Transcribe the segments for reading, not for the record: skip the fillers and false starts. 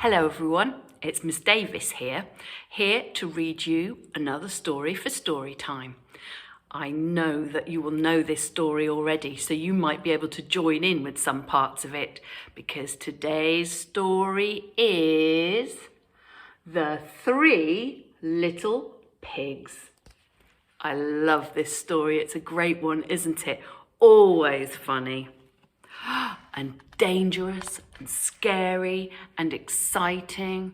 Hello everyone, it's Miss Davies here to read you another story for Storytime. I know that you will know this story already, so you might be able to join in with some parts of it, because today's story is The Three Little Pigs. I love this story, it's a great one, isn't it? Always funny. And dangerous and scary and exciting.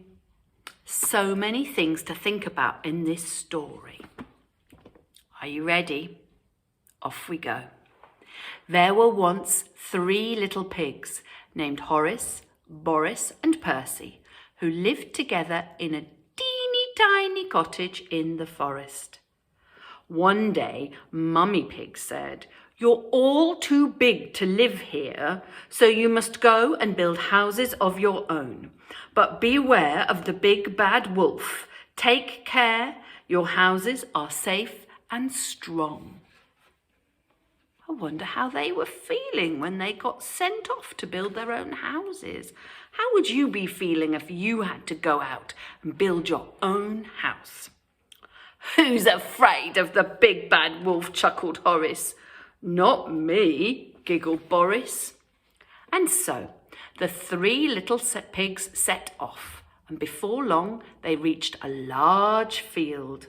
So many things to think about in this story. Are you ready? Off we go. There were once three little pigs named Horace, Boris and Percy, who lived together in a teeny tiny cottage in the forest. One day, Mummy Pig said, "You're all too big to live here, so you must go and build houses of your own. But beware of the big bad wolf. Take care, your houses are safe and strong." I wonder how they were feeling when they got sent off to build their own houses. How would you be feeling if you had to go out and build your own house? "Who's afraid of the big bad wolf?" chuckled Horace. "Not me," giggled Boris. And so the three little pigs set off, and before long they reached a large field.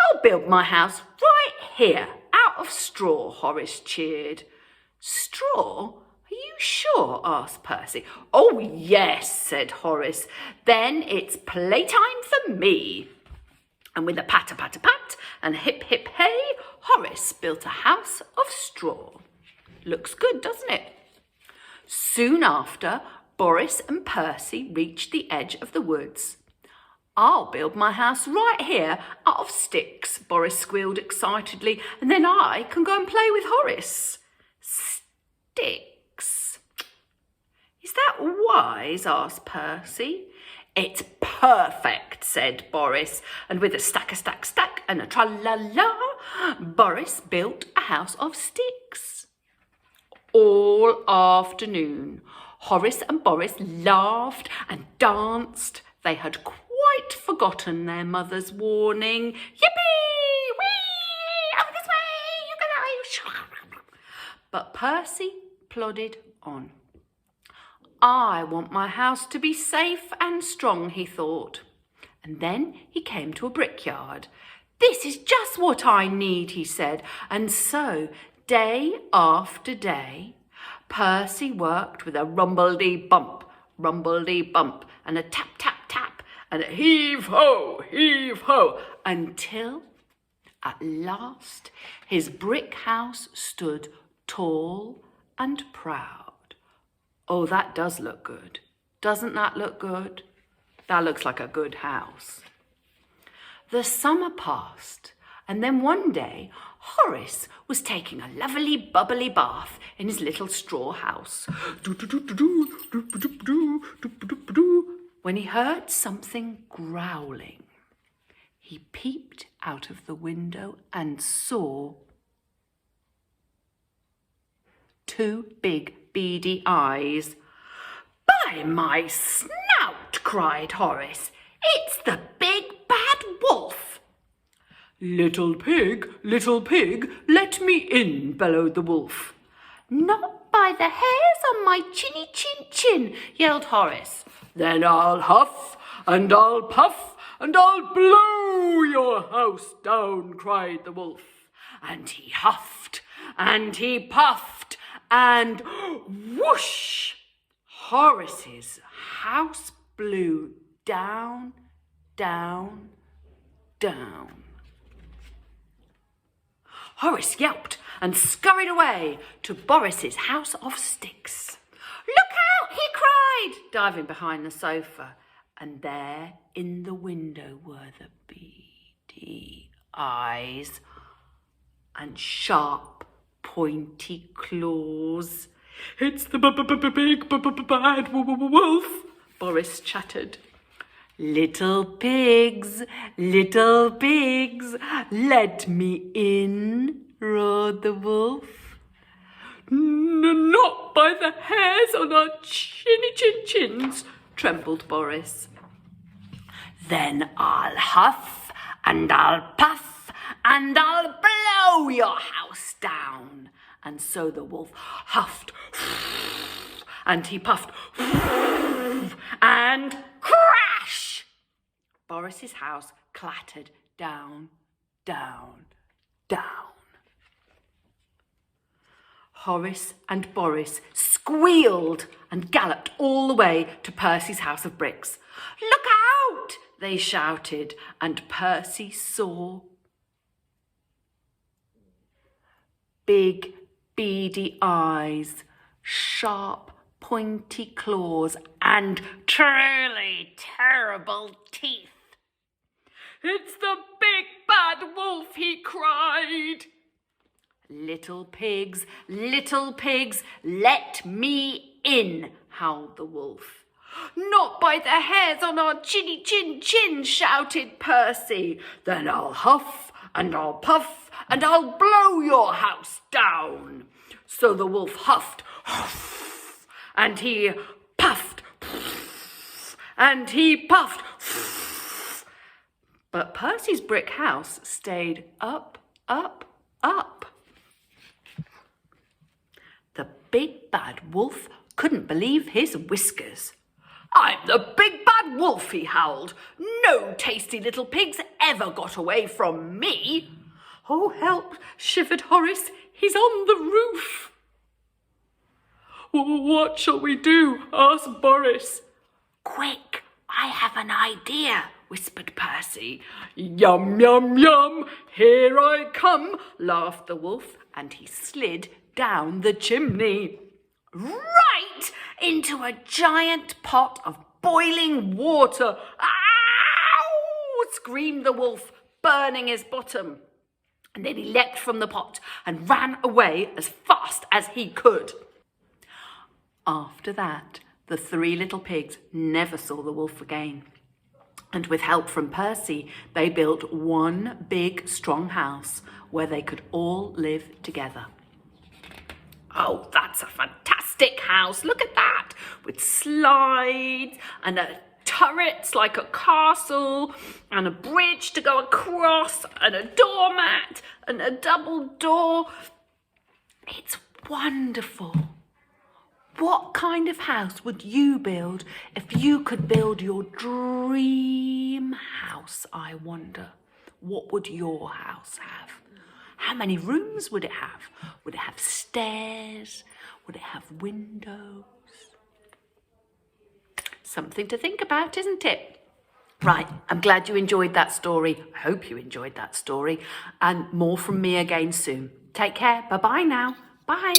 "I'll build my house right here, out of straw," Horace cheered. "Straw? Are you sure?" asked Percy. "Oh, yes," said Horace. "Then it's playtime for me." And with a pat-a-pat-a-pat and hip-hip-hey, Horace built a house of straw. Looks good, doesn't it? Soon after, Boris and Percy reached the edge of the woods. "I'll build my house right here out of sticks," Boris squealed excitedly, "and then I can go and play with Horace." "Sticks? Is that wise?" asked Percy. "It's perfect," said Boris, and with a stack, and a tra-la-la, Boris built a house of sticks. All afternoon, Horace and Boris laughed and danced. They had quite forgotten their mother's warning. "Yippee! Whee! Over this way! You can!" But Percy plodded on. "I want my house to be safe and strong," he thought. And then he came to a brickyard. "This is just what I need," he said. And so, day after day, Percy worked with a rumbledy-bump, and a tap-tap-tap, and a heave-ho, until, at last, his brick house stood tall and proud. Oh, that does look good. Doesn't that look good? That looks like a good house. The summer passed, and then one day, Horace was taking a lovely bubbly bath in his little straw house, when he heard something growling. He peeped out of the window and saw two big beady eyes. "By my snout!" cried Horace. "It's the big bad wolf!" Little pig, let me in," bellowed the wolf. "Not by the hairs on my chinny chin," yelled Horace. "Then I'll huff, and I'll puff, and I'll blow your house down," cried the wolf. And he huffed, and he puffed, and whoosh! Horace's house blew down, down, down. Horace yelped and scurried away to Boris's house of sticks. "Look out!" he cried, diving behind the sofa. And there in the window were the beady eyes and sharp, pointy claws. "It's the big bad wolf," Boris chattered. Little pigs, let me in," roared the wolf. "Not by the hairs on our chins," trembled Boris. Then I'll huff and I'll puff and I'll blow your house down. And so the wolf huffed and he puffed and crash! Boris's house clattered down, down, down. Horace and Boris squealed and galloped all the way to Percy's house of bricks. "Look out!" they shouted, and Percy saw big, beady eyes, sharp, pointy claws, and truly terrible teeth. "It's the big bad wolf!" he cried. Little pigs, let me in," howled the wolf. "Not by the hairs on our chinny chin chin," shouted Percy. "Then I'll huff and I'll puff and I'll blow your house down." So the wolf huffed, huff, and he puffed, and he puffed. But Percy's brick house stayed up, up, up. The big bad wolf couldn't believe his whiskers. "I'm the big bad wolf," he howled. "No tasty little pigs ever got away from me." "Oh, help," shivered Horace. "He's on the roof." "What shall we do?" asked Boris. "Quick, I have an idea," whispered Percy. "Yum, yum, yum, here I come," laughed the wolf, and he slid down the chimney, right into a giant pot of boiling water. "Ow!" screamed the wolf, burning his bottom. And then he leapt from the pot and ran away as fast as he could. After that, the three little pigs never saw the wolf again. And with help from Percy, they built one big, strong house where they could all live together. "Oh, that's a fantastic house. Look at that, with slides and turrets like a castle and a bridge to go across and a doormat and a double door. It's wonderful. What kind of house would you build if you could build your dream house, I wonder? What would your house have? How many rooms would it have? Would it have stairs? Would it have windows? Something to think about, isn't it? Right, I'm glad you enjoyed that story. I hope you enjoyed that story. And more from me again soon. Take care. Bye-bye now. Bye.